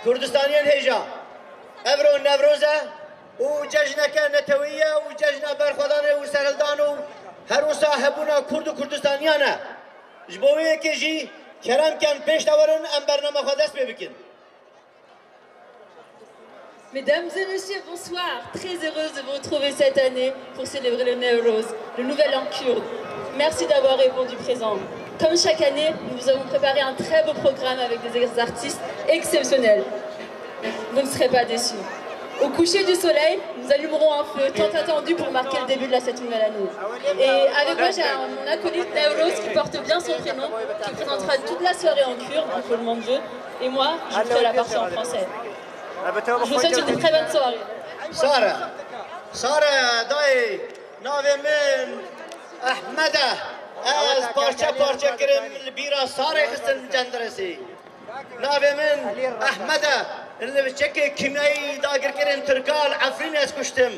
كردستانيين هيجا افرو نوروزه وججنك نتويه وججنا برخدانه وسرلدانو هروسا هبونا كرد وكردستانيانا جبويه كيجي كرم كان پیش دورن ام برنامه خودست ببکن. Mesdames et messieurs, bonsoir. Très heureuse de vous retrouver cette année pour célébrer le Nowruz, le nouvel an kurde. Merci d'avoir répondu présent. Comme chaque année, nous vous avons préparé un très beau programme avec des artistes exceptionnels. Vous ne serez pas déçus. Au coucher du soleil, nous allumerons un feu tant attendu pour marquer le début de cette nouvelle année. Et avec moi, j'ai mon acolyte Nowruz qui porte bien son prénom, qui présentera toute la soirée en kurde, en le monde Dieu. Et moi, je ferai la partie en français. Je vous souhaite une très bonne soirée. Sara, دای ناوی من احمده از پارچه کرم البیرا ساره خستن جندرسی ناوی من احمده اللي بشكل كيميائي داقر كرن تركال عفرين اسكشتم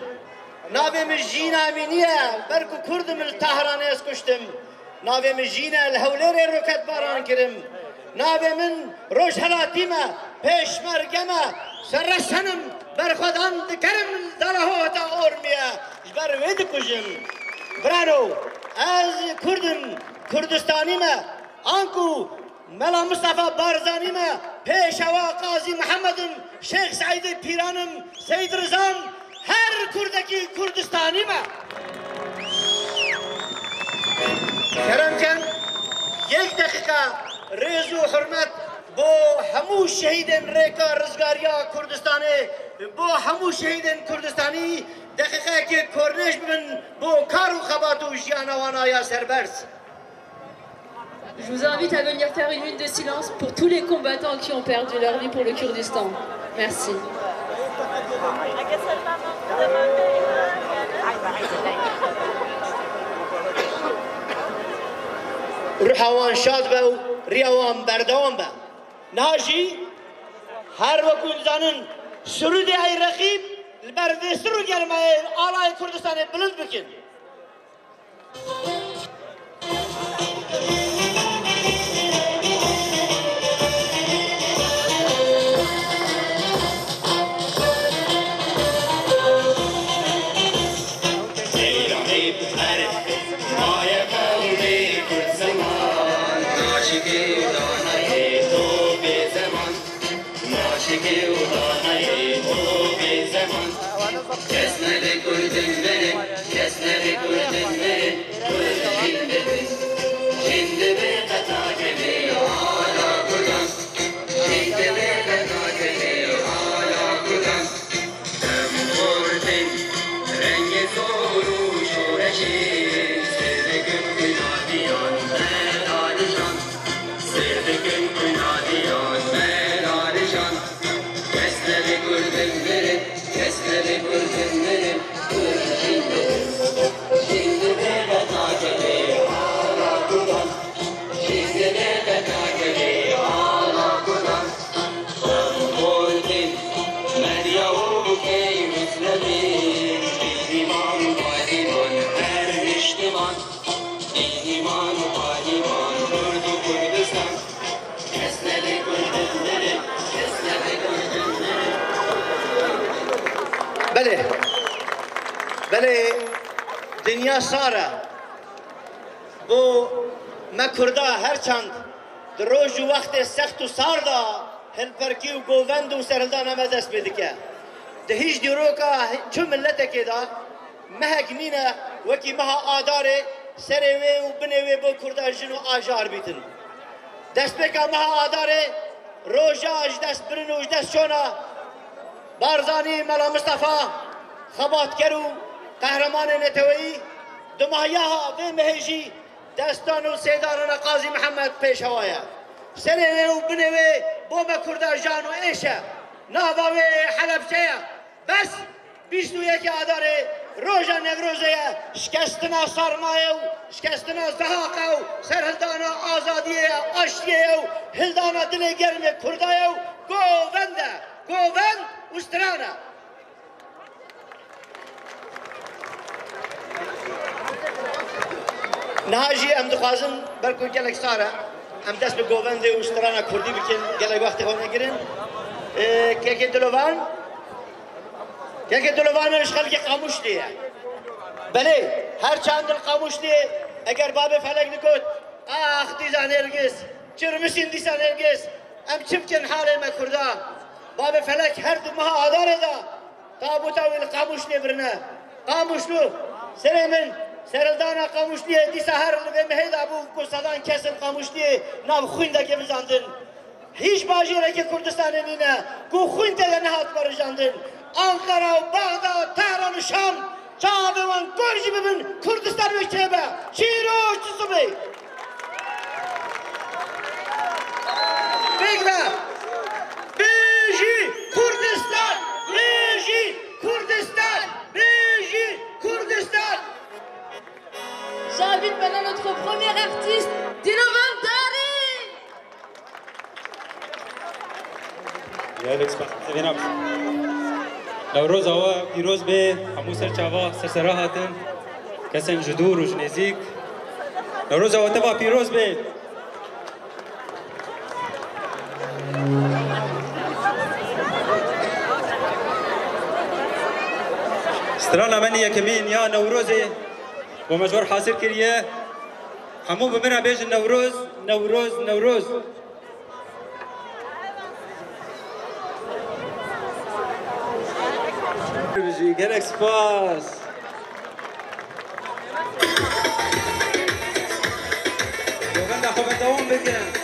ناوي من جينا امينيه بركو كرد من الطهران اسكشتم ناوي من جينا الهولير روكت باران كرم ناوي من روش هلاتيمه پیش مرگمه سرسنم برخودان دکرم دلهو تا اورميه جبر وید کجم برانو از کردستانی ما آنکو ملا مصطفى بارزانی ما پیشوا قاضی محمدم شیخ سعید پیرانم سید رزام هر کردکی کردستانی ما کرم کن یک دقیقه ریز و حرمت بو همو شهیدن ریکا رزگاریا کردستانی بو همو شهیدن کردستانی دقیقه که کرنش ببن بو کار و خبات و جیانوانایا سربرز. Je vous invite à venir faire une minute de silence pour tous les combattants qui ont perdu leur vie pour le Kurdistan. Merci. روحوان شاد به ریوان بردوان به ناجی هر وکون زنن سرود ای رقیب البرد سرو گرمه آلای کردستان بلند بکن بله دنیا ساره بو ما کردا هرچند در روز و وقت سخت و سار دا هلپرکی و گووند و سرلدان همه دست بده که ده هیچ دیرو که چون ملت که دا مهک نینه وکی مها آداره سروی و بنوی بو کردا جنو آجار بیتن دست بکه مها آداره روژاج دست برنوش دست شونا بارزانی ملا مصطفى خبات کرو قهرمان نتوی دماهیها به مهجی دستان و سیداران قاضی محمد پیش هوایا سره و بنوی بوم کرده جان و ایشه ناواوی حلب شیا بس 21 آداره روژا نگروزه شکستنا سرمایه و شکستنا زهاقه و سرهلدانا آزادیه آشتیه و هلدانا دل گرم کرده و گووند استرانه نهاجی ام دخوازن برکو گلک ساره ام دست به گوونده و استرانه کردی بکن گلک وقتی خونه گرن که دلوان اشغال که قاموش دیه بله هر چند قاموش دیه اگر باب فلک نکود آخ دیزا نرگس چرمسین دیزا نرگس ام چمکن حاله ما کرده باب فلک هر دو ماه آداره دا تابوتا ویل قاموش دیه برنه قاموش لو سره من سرلدانا قاموش دیه دیسا هر لبه مهید ابو کسادان کسل قاموش دیه نام خوینده که بزاندن هیچ باجیره که کردستان نینه گو خوینده نهات برجاندن Ankara, Bağdat, Tehran, Şam, Çağdavan, Gorji bibin, Kurdistan mektebe, Şiiro Çusubi. Bekle. Beji Kurdistan, Beji Kurdistan, Beji Kurdistan. J'invite maintenant notre premier artiste, Dilovan Dari. يا لكس بخير نوروز هوا پیروز به همو سر چاوا سرسرا هاتن کسن جدور و جنزیک نوروز هوا تبا پیروز به استرانا منی یکمین یا نوروزه و مجبور حاصل کریه همو بمنا بیج نوروز نوروز نوروز Gerek spas. Ben de haber devam edeceğim.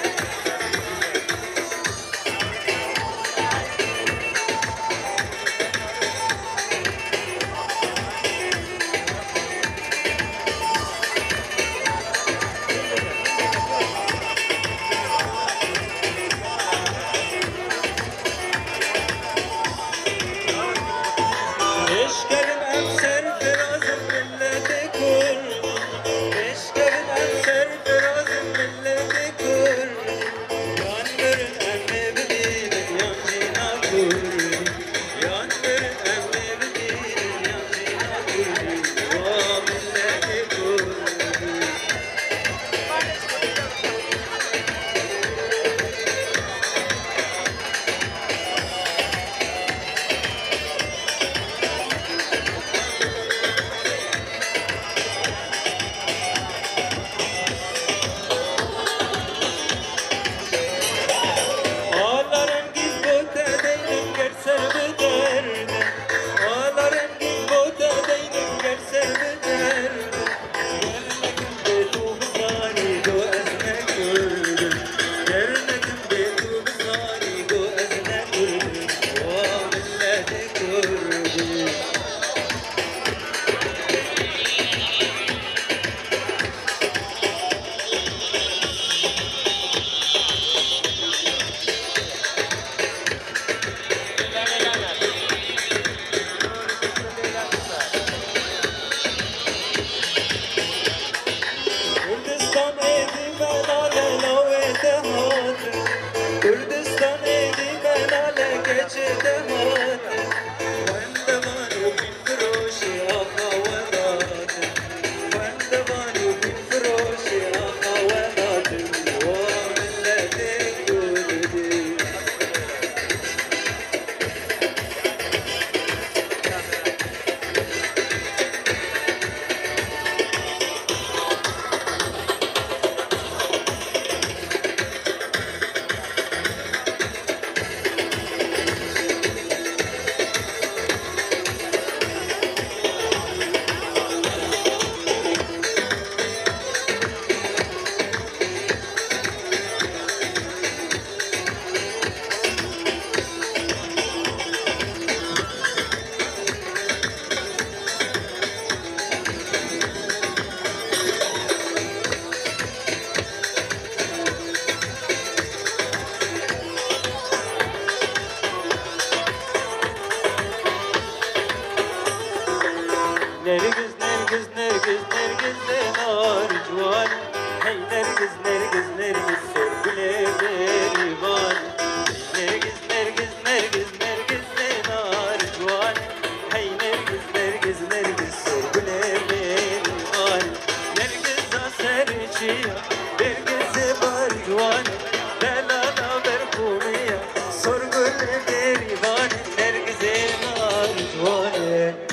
Sorgun بریوان نرگس نارجوانه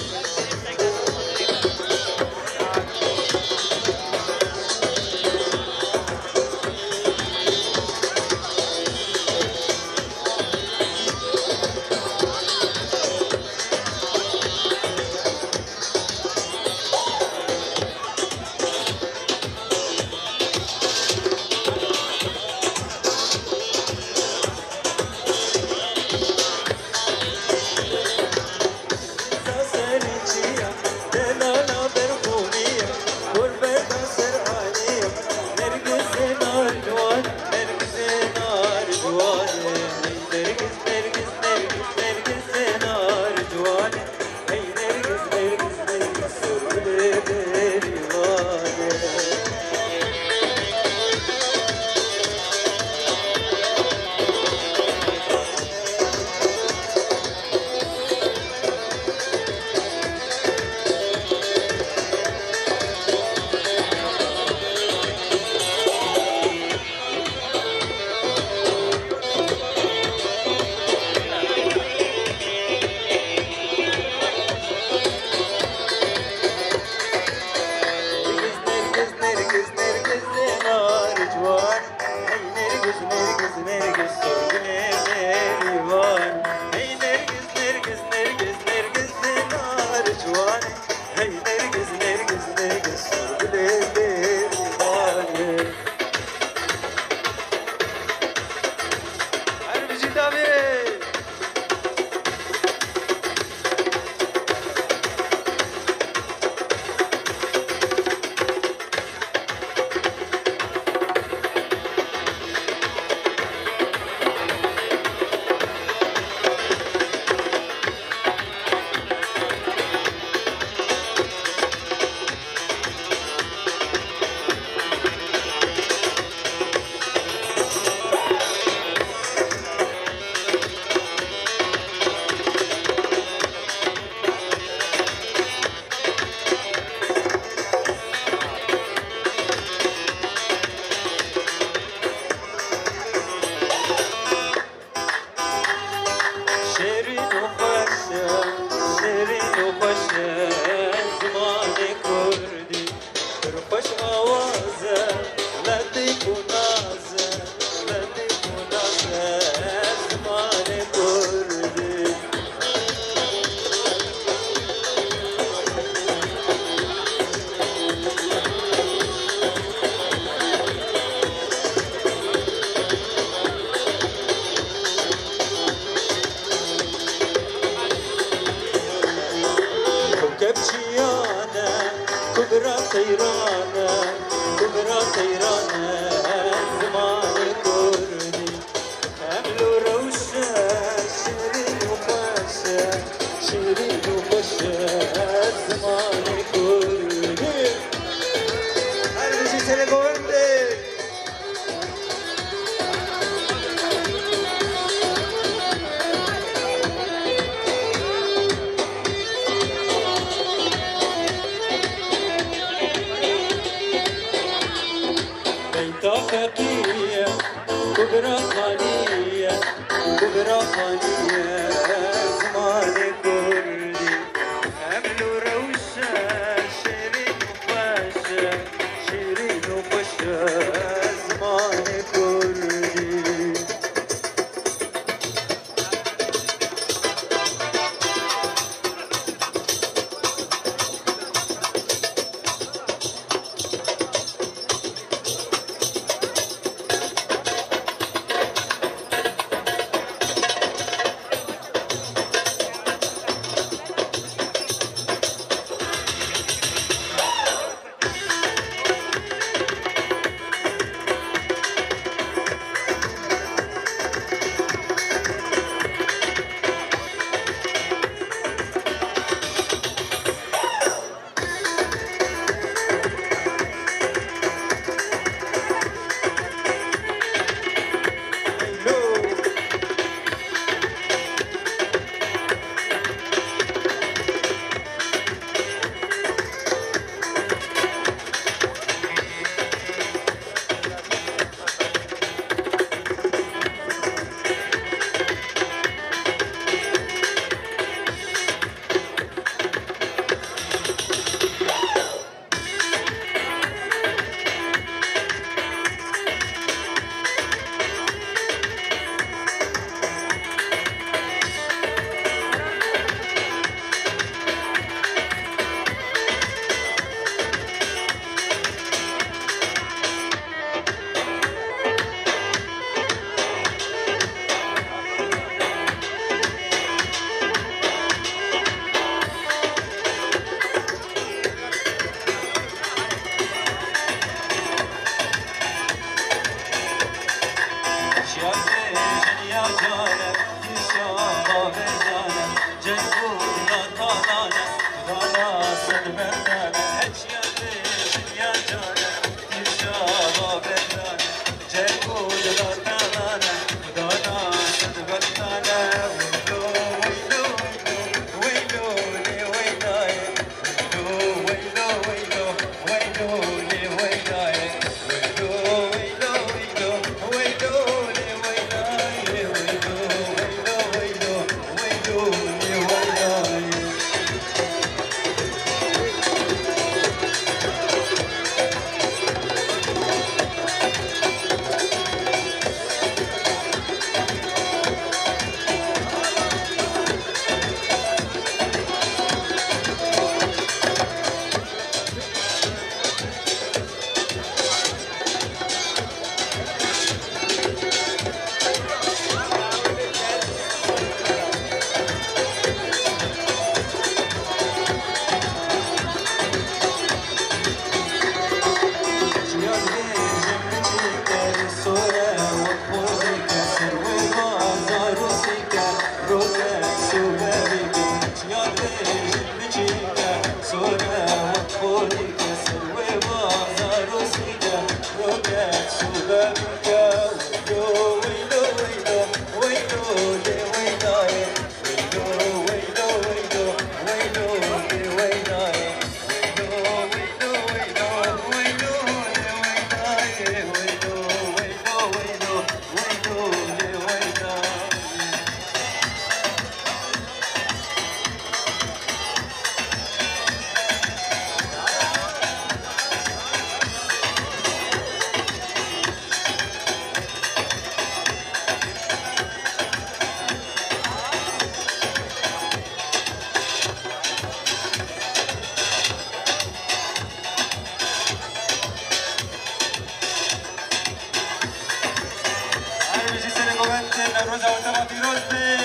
پیروز به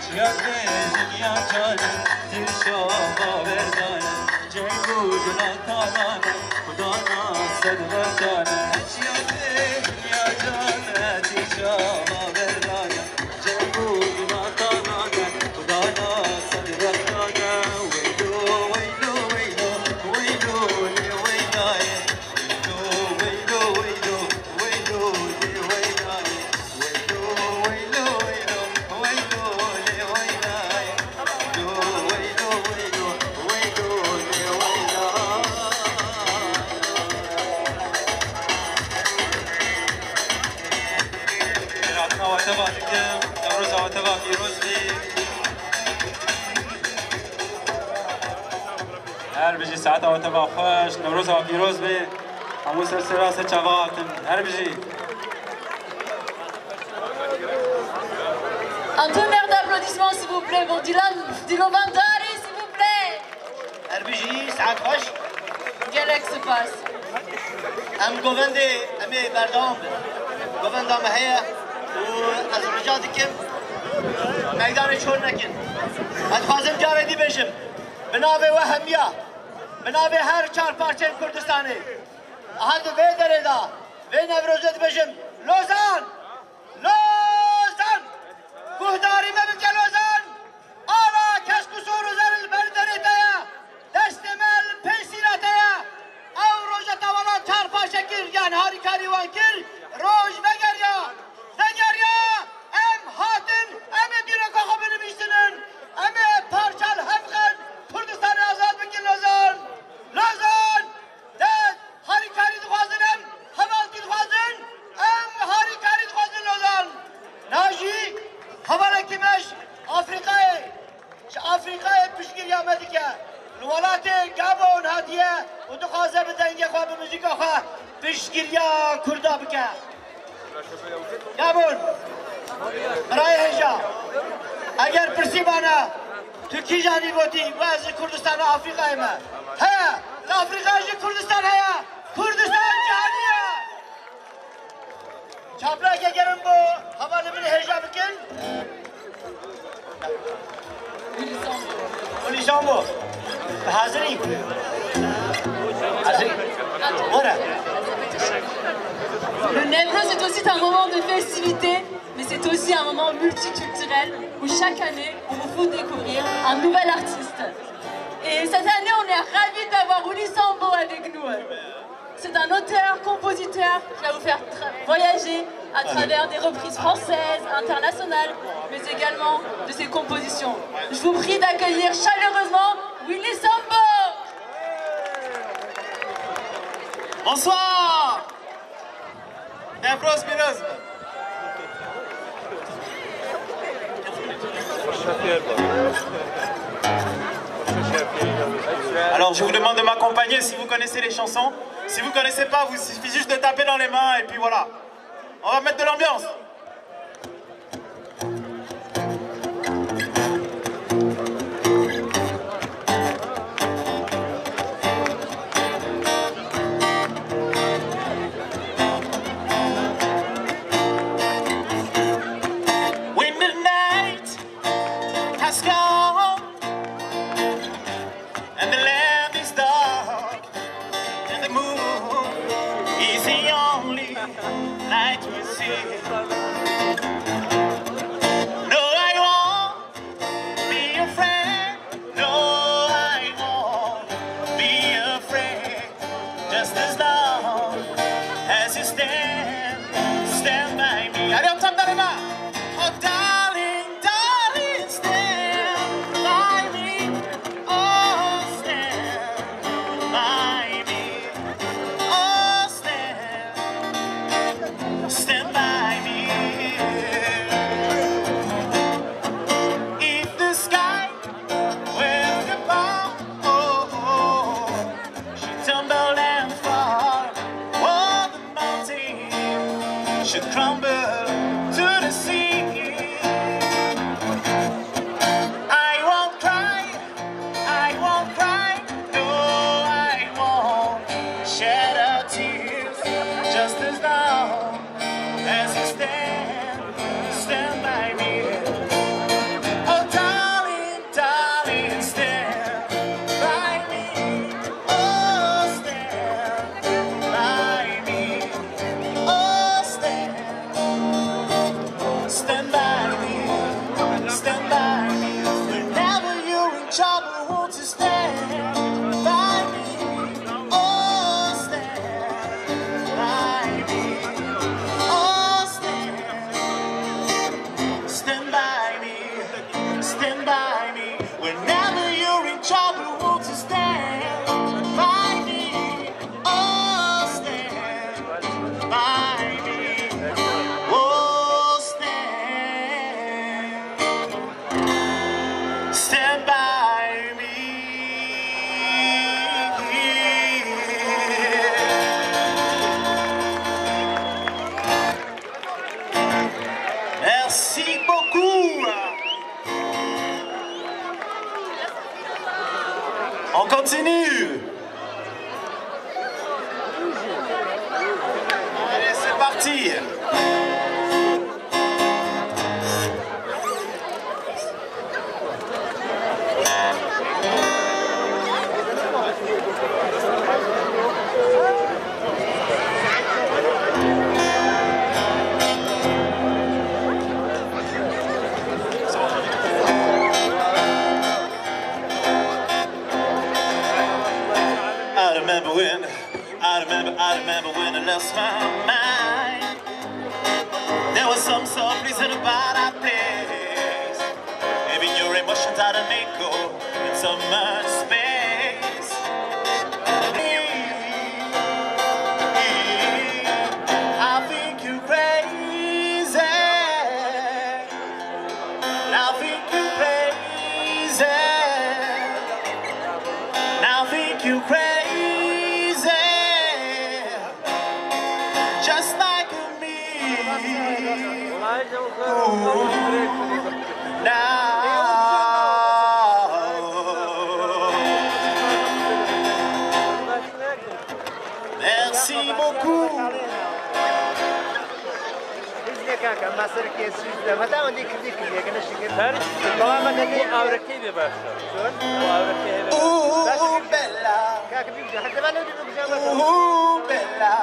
چیاد به دنیا جانم دل شما بردانم جنگو جنان تانانم خدا ناصد بردانم چیاد به دنیا جانم دل شما بردانم جنگو جنان تانانم خدا ناصد بردانم ویلو ویلو ویلو ویلو ویلای هر بجی ساعت آتبا خوش نوروز ها پیروز به همون سلسله سه چواتن هر بجی Un tonnerre d'applaudissements s'il vous plaît pour Dylan Vandari s'il vous plaît. هر بجی ساعت خوش Galek se passe. ام گوونده امی بردام گوونده هيا و از رجا دکم میدان چور نکن ادخوازم جاره دی بشم بنابه و همیا بنابه هر چار پارچه کردستانه اهد و دره دا و نوروزت بشم لوزان لوزان گهداری مبن که لوزان آلا کس کسور و زرل بردره تایا دست مل پیسیره تایا او روژه توالا چار پارچه گر یعنی هاری کاری وان گر روژ بگریا بگریا ام هاتن ام دیره که خواب نمیشتنن ام پارچال همخن کردستان آزاد بکن لوزان لوزان دست هاری کاری دخوازنم حوالتی دخوازن ام هاری کاری دخوازن لوزان ناجی حوالا کمش آفریقای آفریقای پشگیری آمدی که الولات گابون هاتیه و دخوازه بدنگه خواه به موزیک خواه پشگیری کردا بکه گابون برای هجا اگر پرسی بانا تو کی جانی بودی و از کردستان آفریقای ما هیا لافریقای کردستان هیا کردستان جهانیه چاپلا که گرم بو حواله من هجا بکن Olissambo حاضری حاضری voilà Le Newroz est aussi un moment de festivité, mais c'est aussi un moment multiculturel où chaque année on vous fait découvrir un nouvel artiste. Et cette année on est ravis d'avoir Olissambo avec nous. C'est un auteur-compositeur qui va vous faire voyager à travers des reprises françaises, internationales, mais également de ses compositions. Je vous prie d'accueillir chaleureusement Willy Sambo. Bonsoir. Newroz Piroz. Alors je vous demande de m'accompagner si vous connaissez les chansons. Si vous ne connaissez pas, il suffit juste de taper dans les mains et puis voilà. On va mettre de l'ambiance. When the night has gone and the land is dark and the moon is the only light we see. No, I won't be afraid. No, I won't be afraid. Just as long as you stand by me. Allez, on tape dans les mains. Oh, darling, darling, stand by me. Oh, stand by me. Oh, stand by me. If the sky will fall, should tumble and fall, oh, the mountain should crumble to the sea. I won't cry, no, I won't shed a tear, just as long partir. I remember when I lost my mind. There was some reason about that place. Maybe your emotions had an echo in so much space. I think you're crazy. I think you're crazy. I think you're crazy. Just like me. Merci beaucoup. Bella.